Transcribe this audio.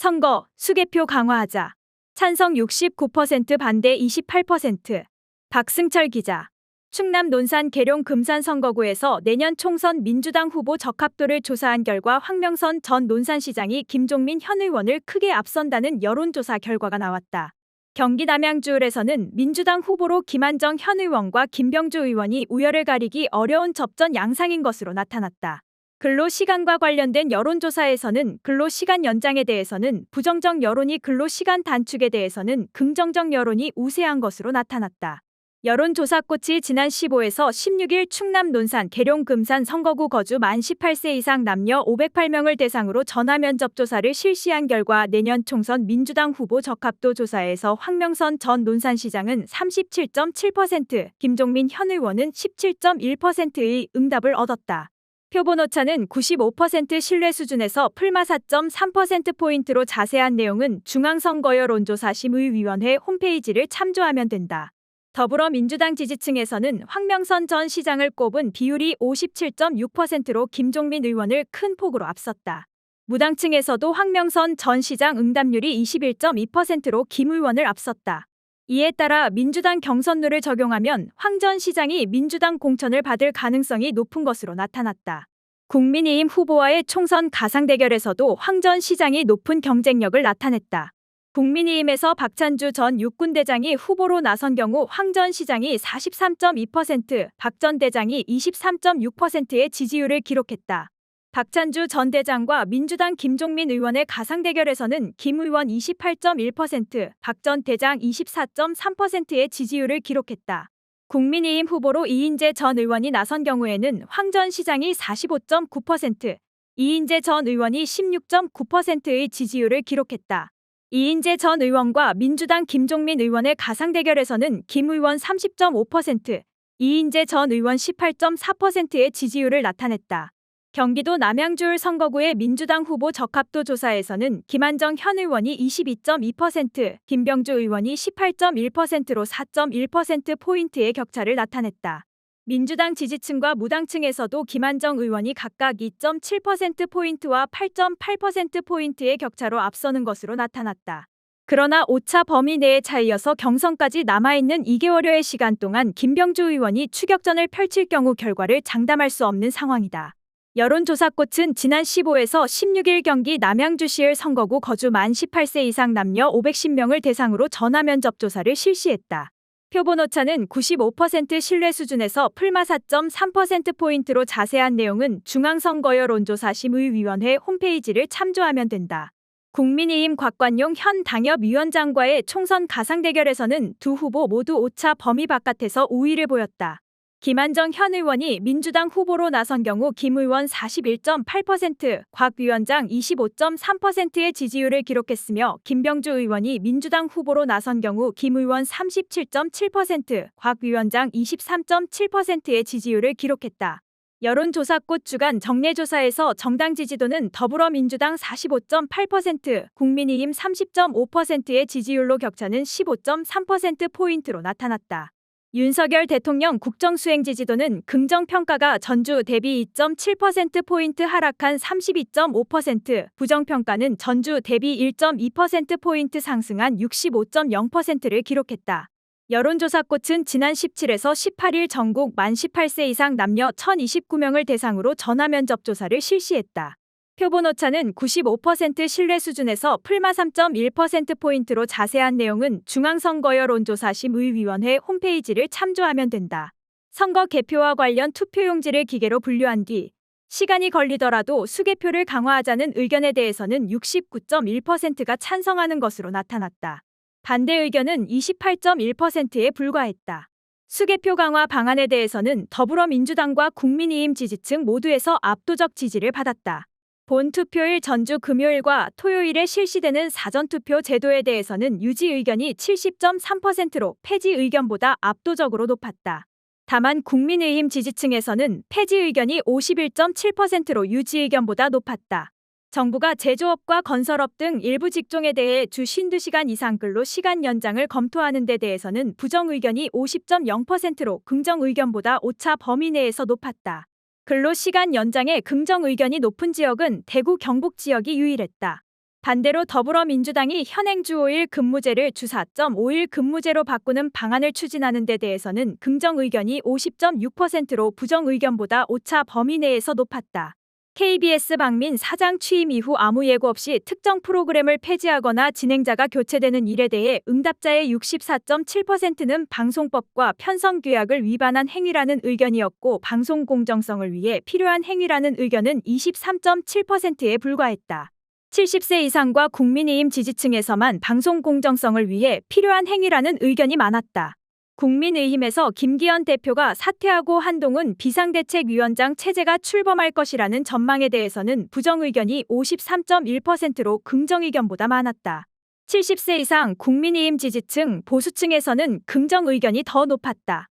선거, 수개표 강화하자. 찬성 69% 반대 28%. 박승철 기자. 충남 논산 계룡 금산 선거구에서 내년 총선 민주당 후보 적합도를 조사한 결과 황명선 전 논산시장이 김종민 현 의원을 크게 앞선다는 여론조사 결과가 나왔다. 경기 남양주에서는 민주당 후보로 김한정 현 의원과 김병주 의원이 우열을 가리기 어려운 접전 양상인 것으로 나타났다. 근로시간과 관련된 여론조사에서는 근로시간 연장에 대해서는 부정적 여론이 근로시간 단축에 대해서는 긍정적 여론이 우세한 것으로 나타났다. 여론조사꽃이 지난 15에서 16일 충남 논산 계룡 금산 선거구 거주 만 18세 이상 남녀 508명을 대상으로 전화면접 조사를 실시한 결과 내년 총선 민주당 후보 적합도 조사에서 황명선 전 논산시장은 37.7%, 김종민 현 의원은 17.1%의 응답을 얻었다. 표본오차는 95% 신뢰 수준에서 풀마 4.3%포인트로 자세한 내용은 중앙선거여론조사심의위원회 홈페이지를 참조하면 된다. 더불어민주당 지지층에서는 황명선 전 시장을 꼽은 비율이 57.6%로 김종민 의원을 큰 폭으로 앞섰다. 무당층에서도 황명선 전 시장 응답률이 21.2%로 김 의원을 앞섰다. 이에 따라 민주당 경선룰을 적용하면 황 전 시장이 민주당 공천을 받을 가능성이 높은 것으로 나타났다. 국민의힘 후보와의 총선 가상 대결에서도 황 전 시장이 높은 경쟁력을 나타냈다. 국민의힘에서 박찬주 전 육군대장이 후보로 나선 경우 황 전 시장이 43.2%, 박 전 대장이 23.6%의 지지율을 기록했다. 박찬주 전 대장과 민주당 김종민 의원의 가상 대결에서는 김 의원 28.1%, 박 전 대장 24.3%의 지지율을 기록했다. 국민의힘 후보로 이인재 전 의원이 나선 경우에는 황 전 시장이 45.9%, 이인재 전 의원이 16.9%의 지지율을 기록했다. 이인재 전 의원과 민주당 김종민 의원의 가상 대결에서는 김 의원 30.5%, 이인재 전 의원 18.4%의 지지율을 나타냈다. 경기도 남양주 선거구의 민주당 후보 적합도 조사에서는 김한정 현 의원이 22.2%, 김병주 의원이 18.1%로 4.1%포인트의 격차를 나타냈다. 민주당 지지층과 무당층에서도 김한정 의원이 각각 2.7%포인트와 8.8%포인트의 격차로 앞서는 것으로 나타났다. 그러나 오차 범위 내의 차이여서 경선까지 남아있는 2개월여의 시간 동안 김병주 의원이 추격전을 펼칠 경우 결과를 장담할 수 없는 상황이다. 여론조사꽃은 지난 15에서 16일 경기 남양주시의 선거구 거주 만 18세 이상 남녀 510명을 대상으로 전화면접 조사를 실시했다. 표본오차는 95% 신뢰 수준에서 풀마 4.3%포인트로 자세한 내용은 중앙선거여론조사심의위원회 홈페이지를 참조하면 된다. 국민의힘 곽관용 현 당협위원장과의 총선 가상 대결에서는 두 후보 모두 오차 범위 바깥에서 우위를 보였다. 김한정 현 의원이 민주당 후보로 나선 경우 김 의원 41.8%, 곽 위원장 25.3%의 지지율을 기록했으며 김병주 의원이 민주당 후보로 나선 경우 김 의원 37.7%, 곽 위원장 23.7%의 지지율을 기록했다. 여론조사꽃 주간 정례조사에서 정당 지지도는 더불어민주당 45.8%, 국민의힘 30.5%의 지지율로 격차는 15.3%포인트로 나타났다. 윤석열 대통령 국정수행 지지도는 긍정평가가 전주 대비 2.7%포인트 하락한 32.5%, 부정평가는 전주 대비 1.2%포인트 상승한 65.0%를 기록했다. 여론조사꽃은 지난 17에서 18일 전국 만 18세 이상 남녀 1,029명을 대상으로 전화면접 조사를 실시했다. 표본오차는 95% 신뢰 수준에서 풀마 3.1%포인트로 자세한 내용은 중앙선거여론조사심의위원회 홈페이지를 참조하면 된다. 선거 개표와 관련 투표용지를 기계로 분류한 뒤 시간이 걸리더라도 수개표를 강화하자는 의견에 대해서는 69.1%가 찬성하는 것으로 나타났다. 반대 의견은 28.1%에 불과했다. 수개표 강화 방안에 대해서는 더불어민주당과 국민의힘 지지층 모두에서 압도적 지지를 받았다. 본투표일 전주 금요일과 토요일에 실시되는 사전투표 제도에 대해서는 유지 의견이 70.3%로 폐지 의견보다 압도적으로 높았다. 다만 국민의힘 지지층에서는 폐지 의견이 51.7%로 유지 의견보다 높았다. 정부가 제조업과 건설업 등 일부 직종에 대해 주 52시간 이상 근로 시간 연장을 검토하는 데 대해서는 부정 의견이 50.0%로 긍정 의견보다 오차 범위 내에서 높았다. 근로시간 연장에 긍정 의견이 높은 지역은 대구 경북 지역이 유일했다. 반대로 더불어민주당이 현행 주 5일 근무제를 주 4.5일 근무제로 바꾸는 방안을 추진하는 데 대해서는 긍정 의견이 50.6%로 부정 의견보다 오차 범위 내에서 높았다. KBS 박민 사장 취임 이후 아무 예고 없이 특정 프로그램을 폐지하거나 진행자가 교체되는 일에 대해 응답자의 64.7%는 방송법과 편성규약을 위반한 행위라는 의견이었고 방송 공정성을 위해 필요한 행위라는 의견은 23.7%에 불과했다. 70세 이상과 국민의힘 지지층에서만 방송 공정성을 위해 필요한 행위라는 의견이 많았다. 국민의힘에서 김기현 대표가 사퇴하고 한동훈 비상대책위원장 체제가 출범할 것이라는 전망에 대해서는 부정 의견이 53.1%로 긍정 의견보다 많았다. 70세 이상 국민의힘 지지층 보수층에서는 긍정 의견이 더 높았다.